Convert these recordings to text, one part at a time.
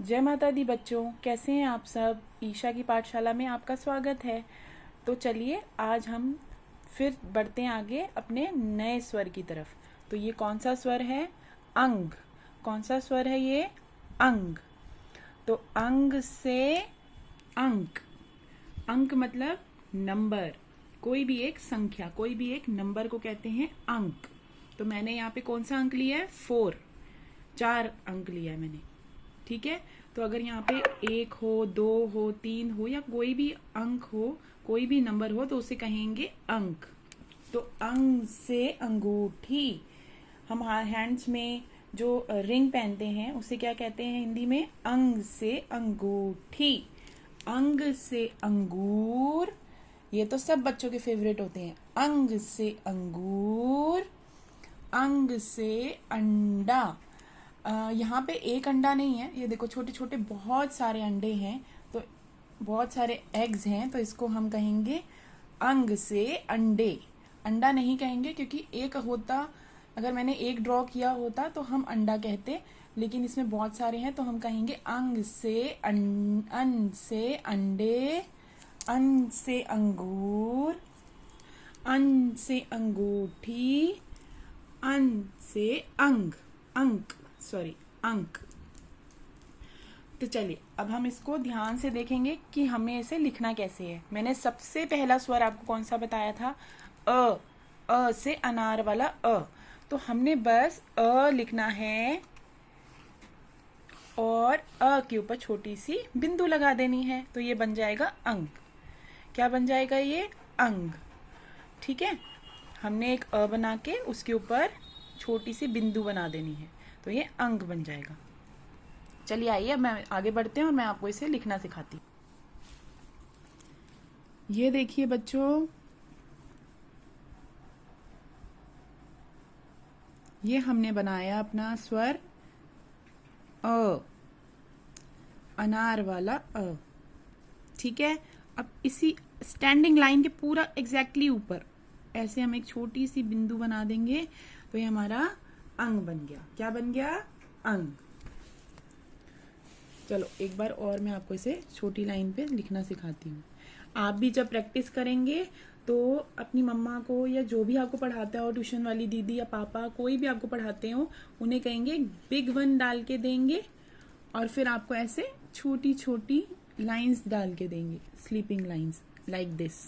जय माता दी बच्चों, कैसे हैं आप सब। ईशा की पाठशाला में आपका स्वागत है। तो चलिए आज हम फिर बढ़ते हैं आगे अपने नए स्वर की तरफ। तो ये कौन सा स्वर है? अंग। कौन सा स्वर है ये? अंग। तो अंग से अंक। अंक मतलब नंबर, कोई भी एक संख्या, कोई भी एक नंबर को कहते हैं अंक। तो मैंने यहाँ पे कौन सा अंक लिया है? 4, 4 अंक लिया है मैंने। ठीक है। तो अगर यहाँ पे 1 हो, 2 हो, 3 हो या कोई भी अंक हो, कोई भी नंबर हो तो उसे कहेंगे अंक। तो अंग से अंगूठी। हम हैंड्स में जो रिंग पहनते हैं उसे क्या कहते हैं हिंदी में? अंग से अंगूठी। अंग से अंगूर, ये तो सब बच्चों के फेवरेट होते हैं। अंग से अंगूर। अंग से अंडा। यहाँ पे एक अंडा नहीं है, ये देखो छोटे छोटे बहुत सारे अंडे हैं, तो बहुत सारे एग्स हैं, तो इसको हम कहेंगे अंग से अंडे। अंडा नहीं कहेंगे क्योंकि एक होता, अगर मैंने एक ड्रॉ किया होता तो हम अंडा कहते, लेकिन इसमें बहुत सारे हैं तो हम कहेंगे अंग से अन से अंडे। अन से अंगूर। अन से अंगूठी। अन से अंग। अंक। तो चलिए अब हम इसको ध्यान से देखेंगे कि हमें इसे लिखना कैसे है। मैंने सबसे पहला स्वर आपको कौन सा बताया था? अ से अनार वाला अ। तो हमने बस अ लिखना है और अ के ऊपर छोटी सी बिंदु लगा देनी है, तो ये बन जाएगा अंक। क्या बन जाएगा ये? अंग। ठीक है। हमने एक अ बना के उसके ऊपर छोटी सी बिंदु बना देनी है, तो ये अंक बन जाएगा। चलिए आइए अब मैं आगे बढ़ते हैं और मैं आपको इसे लिखना सिखाती हूँ। ये देखिए बच्चों, ये हमने बनाया अपना स्वर अ, अनार वाला अ। ठीक है। अब इसी स्टैंडिंग लाइन के पूरा एग्जैक्टली ऊपर ऐसे हम एक छोटी सी बिंदु बना देंगे, तो ये हमारा अंग बन गया। क्या बन गया? अंग। चलो एक बार और मैं आपको इसे छोटी लाइन पे लिखना सिखाती हूँ। आप भी जब प्रैक्टिस करेंगे तो अपनी मम्मा को या जो भी आपको पढ़ाता हो, ट्यूशन वाली दीदी या पापा, कोई भी आपको पढ़ाते हो, उन्हें कहेंगे बिग 1 डाल के देंगे और फिर आपको ऐसे छोटी छोटी लाइंस डाल के देंगे, स्लीपिंग लाइंस लाइक दिस।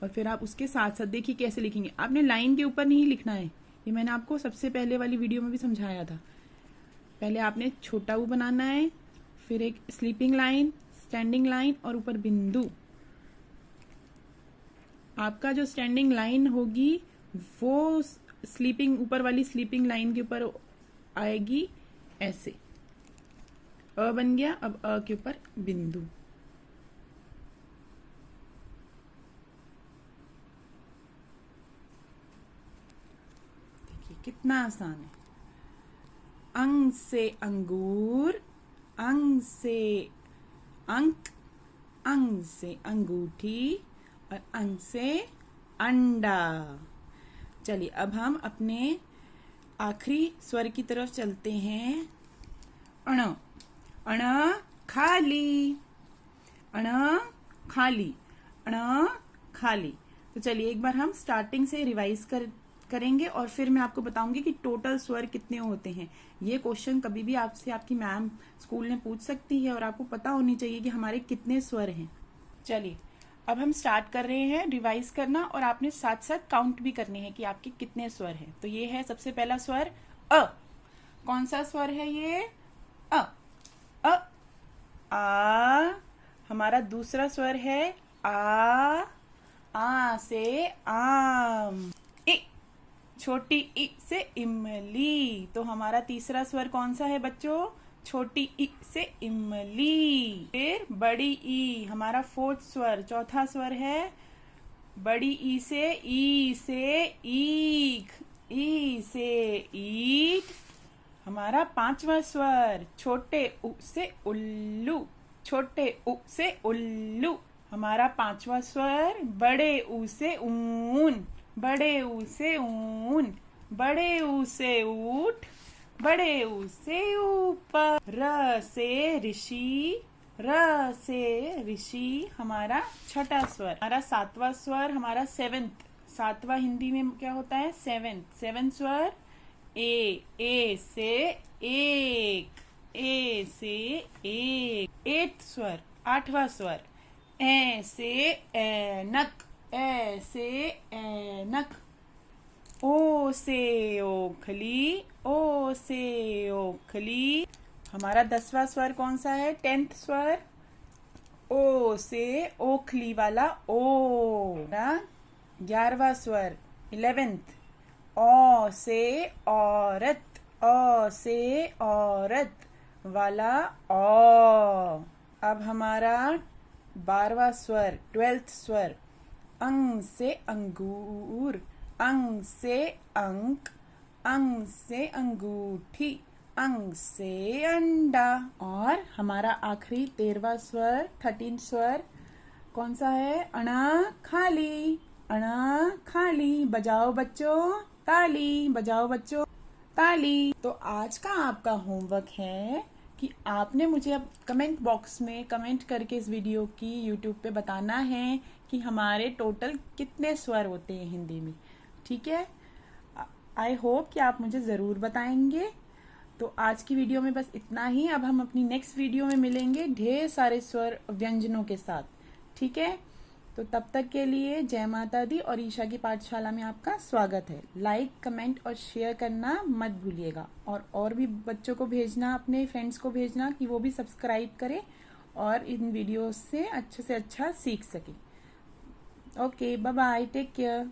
और फिर आप उसके साथ साथ देखिए कैसे लिखेंगे। आपने लाइन के ऊपर नहीं लिखना है, ये मैंने आपको सबसे पहले वाली वीडियो में भी समझाया था। पहले आपने छोटा ऊ बनाना है, फिर एक स्लीपिंग लाइन, स्टैंडिंग लाइन और ऊपर बिंदु। आपका जो स्टैंडिंग लाइन होगी वो स्लीपिंग, ऊपर वाली स्लीपिंग लाइन के ऊपर आएगी ऐसे। अ बन गया। अब अ के ऊपर बिंदु। देखिए कितना आसान है। अंग से अंगूर। अंग से अंक। अंग से अंगूठी और अंग से अंडा। चलिए अब हम अपने आखिरी स्वर की तरफ चलते हैं। अण। अण खाली। अण खाली। अण खाली। तो चलिए एक बार हम स्टार्टिंग से रिवाइज करेंगे और फिर मैं आपको बताऊंगी कि टोटल स्वर कितने होते हैं। ये क्वेश्चन कभी भी आपसे आपकी मैम स्कूल में पूछ सकती है और आपको पता होनी चाहिए कि हमारे कितने स्वर हैं। चलिए अब हम स्टार्ट कर रहे हैं रिवाइज करना, और आपने साथ साथ काउंट भी करने हैं कि आपके कितने स्वर हैं। तो ये है सबसे पहला स्वर अ। कौन सा स्वर है ये? अ। अ आ। हमारा दूसरा स्वर है आ से आम। इ, छोटी इ से इमली। तो हमारा तीसरा स्वर कौन सा है बच्चों? छोटी ई से इमली। फिर बड़ी ई, हमारा फोर्थ स्वर, चौथा स्वर है बड़ी ई से ईख। ई से ईट। हमारा पांचवा स्वर छोटे उ से उल्लू। छोटे उ से उल्लू। हमारा पांचवा स्वर बड़े ऊ से ऊन। बड़े ऊ से ऊन। बड़े ऊ से ऊट। बड़े ऊ से ऊपर। र से ऋषि, र से ऋषि हमारा छठा स्वर। हमारा सातवां स्वर, हमारा सेवेंथ। सातवां हिंदी में क्या होता है? सेवेंथ। सेवेंथ स्वर ए से एक, ए से एक। एट स्वर, आठवां स्वर ए से ऐनक, ए से ऐनक। ओ से ओखली, ओ से ओखली। हमारा 10वां स्वर कौन सा है? 10th स्वर ओ से ओखली वाला ओ। 11वां स्वर 11th ओ से औरत, ओ से औरत वाला ओ। अब हमारा 12वां स्वर 12th स्वर अंग से अंगूर, अंग से अंक, अंग से अंगूठी, अंग से अंडा। और हमारा आखिरी 13वां स्वर 13 स्वर कौन सा है? अणा खाली, अणा खाली। बजाओ बच्चों ताली, बजाओ बच्चों ताली। तो आज का आपका होमवर्क है कि आपने मुझे अब कमेंट बॉक्स में कमेंट करके इस वीडियो की यूट्यूब पे बताना है कि हमारे टोटल कितने स्वर होते हैं हिंदी में। ठीक है? आई होप कि आप मुझे ज़रूर बताएंगे। तो आज की वीडियो में बस इतना ही। अब हम अपनी नेक्स्ट वीडियो में मिलेंगे ढेर सारे स्वर व्यंजनों के साथ। ठीक है? तो तब तक के लिए जय माता दी और ईशा की पाठशाला में आपका स्वागत है। लाइक, कमेंट और शेयर करना मत भूलिएगा। और भी बच्चों को भेजना, अपने फ्रेंड्स को भेजना कि वो भी सब्सक्राइब करें और इन वीडियोस से अच्छा सीख सके। Okay, bye bye, take care.